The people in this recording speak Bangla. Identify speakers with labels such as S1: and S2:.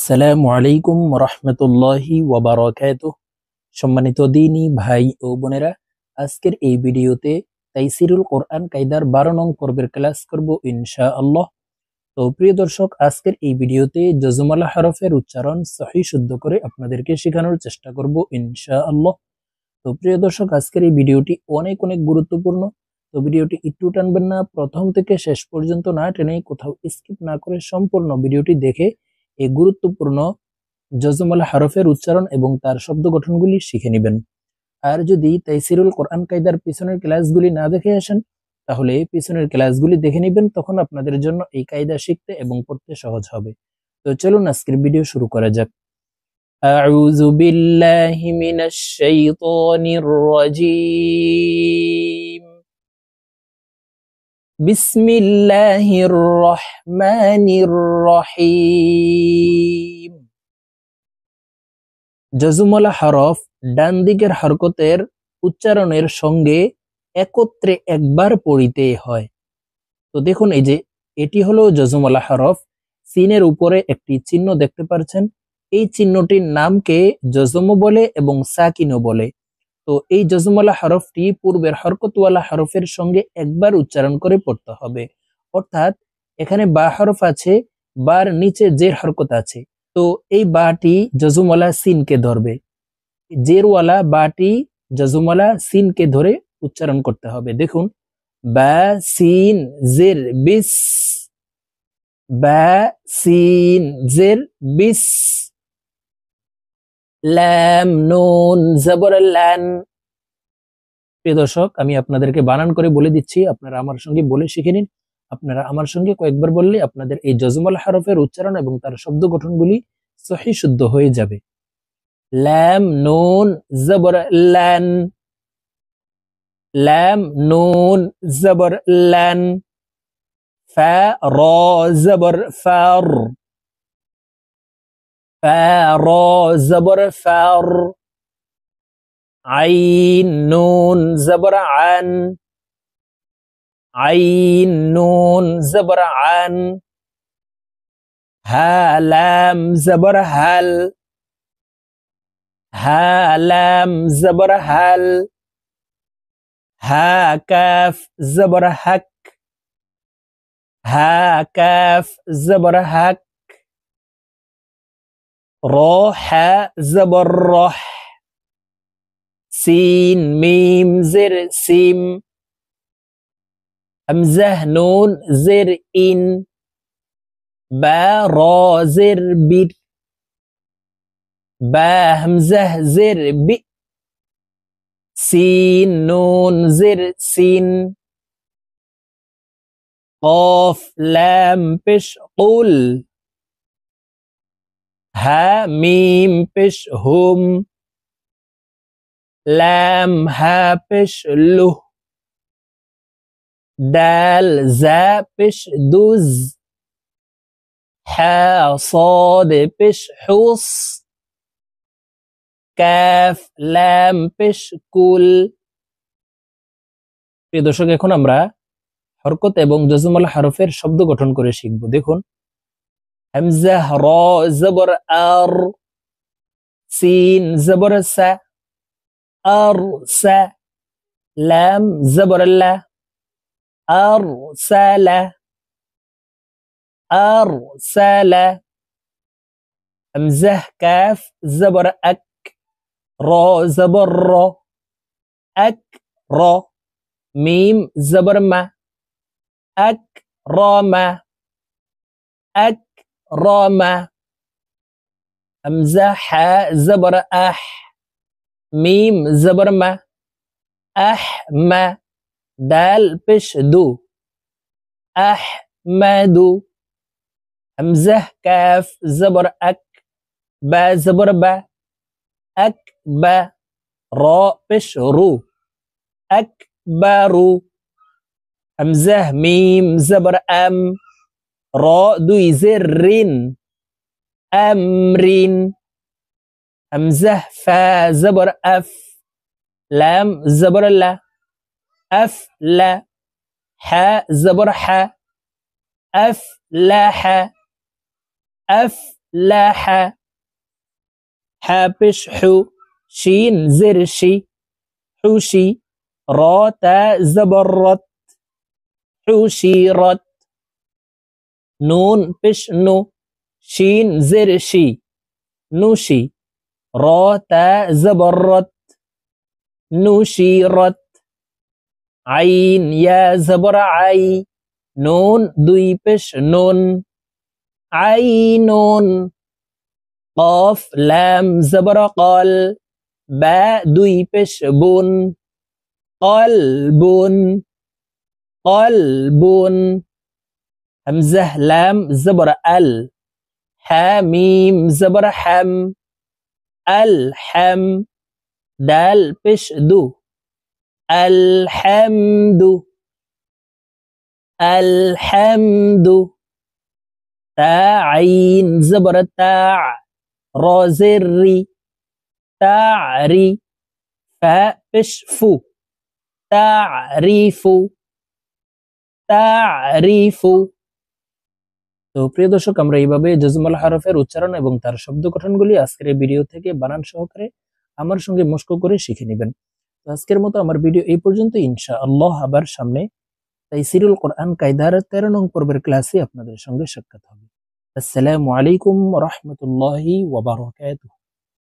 S1: আসসালামু আলাইকুম রহমতুল্লাহি ওয়াবারাকাতুহ। সম্মানিত দিনী ভাই ও বোনেরা, আজকের এই ভিডিওতে তাইসিরুল কোরআন কায়দার 12 নং পর্বের ক্লাস করব ইনশাআল্লাহ। তো প্রিয় দর্শক, আজকের এই ভিডিওতে জজমালা হরফের উচ্চারণ সহি শুদ্ধ করে আপনাদেরকে শেখানোর চেষ্টা করব ইনশাআল্লাহ। তো প্রিয় দর্শক, আজকের এই ভিডিওটি অনেক অনেক গুরুত্বপূর্ণ। তো ভিডিওটি একটু টানবেন না, প্রথম থেকে শেষ পর্যন্ত না টেনে কোথাও স্কিপ না করে সম্পূর্ণ ভিডিওটি দেখে এই গুরুত্বপূর্ণ জজমালা হরফের উচ্চারণ এবং তার শব্দ গঠনগুলি শিখে নেবেন। আর যদি তাইসিরুল কোরআন কায়দার পিছনের ক্লাসগুলি না দেখে আসেন, তাহলে পিছনের ক্লাসগুলি দেখে নেবেন, তখন আপনাদের জন্য এই কায়দা শিখতে এবং পড়তে সহজ হবে। তো চলুন আজকের ভিডিও শুরু করা যাক। আউযু বিল্লাহি মিনাশ শাইতানির রাজীম। বিসমিল্লাহির রহমানির রহিম। জজমলা হরফ ডান দিকের হরকতের উচ্চারণের সঙ্গে একত্রে একবার পড়িতে হয়। তো দেখুন, এই যে এটি হলো জজমলা হরফ। সিনের উপরে একটি চিহ্ন দেখতে পাচ্ছেন। এই চিহ্নটির নামকে জজম বলে এবং সাকিনও বলে। তো এই জজমলা হরফটি পূর্বের হরকতওয়ালা হরফের সঙ্গে একবার উচ্চারণ করে পড়তে হবে। অর্থাৎ এখানে বা হরফ আছে, বার নিচে জের হরকত আছে। তো এই বাটি জজমওয়ালা সিনকে ধরবে, জেরওয়ালা বাটি জজমওয়ালা সিনকে ধরে উচ্চারণ করতে হবে। দেখুন, বা সিন জের বিস, বা সিন জের বিস। লাম নুন জবর লান। প্রিয় দর্শক, আমি আপনাদেরকে বানান করে বলে দিচ্ছি, আপনারা আমার সঙ্গে বলে শিখে নিন। আপনারা আমার সঙ্গে কয়েকবার বললে আপনাদের এই জজমাল হরফের উচ্চারণ এবং তার শব্দ গঠনগুলি সহি শুদ্ধ হয়ে যাবে। লাম নুন জবর লান, লাম নুন জবর লান। ফা র জবর ফার, ফা র জবর ফার। আইন নুন জবর আন, আইন নুন জবর আন। হা লাম জবর হাল, হা লাম জবর হাল। হা কাফ জবর হক, হা কাফ জবর হক। র হা জবর রহ। সিন মিম জের সিম। হামজাহ নুন জের ইন। বা র জের বির। বা হামজাহ জের বি। সিন নুন জের সিন। قاف لام পেশ কুল। হা মিম পেশ হুম। লাম হা পেশ লুহ। দাল জা পেশ দুজ। হা صاد পেশ হুস। কাফ লাম পেশ কুল। প্রিয় দর্শক, এখন আমরা হরকত এবং জজমালা হরফের শব্দ গঠন করে শিখব। দেখুন, হামজাহ র জবর আর, সিন জবর সা, আর সা। লাম জবর লা, আর সালা, আর সালা। হামজাহ কাফ জবর আক, র জবর র, আক র। মিম জবর মা, আক র মা, আক র মা। হামজা হা জবর আহ, মিম জবর মা, আহ মা। দাল পেশ দু, আহ মাদু। হামজা কাফ জবর আক, বা জবর বা, আক বা। র পেশ রু, আক বারু। হামজা মিম জবর আম, র দুই জের রিন, আমরিন। হামজা ফা জবর আফ, লাম জবর লা, আফ লা। হা জবর হা, আফ লা হা, আফ লাহ, হা পেশ হু, শিন জের শি, হুশি, র তা জবর রত, হুশিরত, নুন পেশ নু, শিন জের শি, নুশি, র তা জবর রত, নুশিরত, আইন ইয়া জবর আই, নুন দুই পেশ নুন, আইনুন, কফ লাম জবর কল, বা দুই পেশ বুন, কলবুন, কলবুন, হামজাহ লাম জবর আল, হামিম জবর হাম, আল হাম, দাল পেশ দু, আলহামদু, আলহামদু, তা আইন জবর তা, র জের রি, তারি, ফা পেশ ফু, তারিফু, তারিফু। তো প্রিয় দর্শক, আমরা এইভাবে জজমুল হরফের উচ্চারণ এবং তার শব্দ গঠনগুলি আজকের এই ভিডিও থেকে বানান সহকারে আমার সঙ্গে মস্ক করে শিখে নেবেন। তো আজকের মতো আমার ভিডিও এই পর্যন্ত। ইনশাআল্লাহ আবার সামনে তাইসিরুল কোরআন কায়দার 13 নং পর্বের ক্লাসে আপনাদের সঙ্গে সাক্ষাৎ হবে। আসসালামু আলাইকুম ওয়া রাহমাতুল্লাহি ওয়া বারাকাতুহু।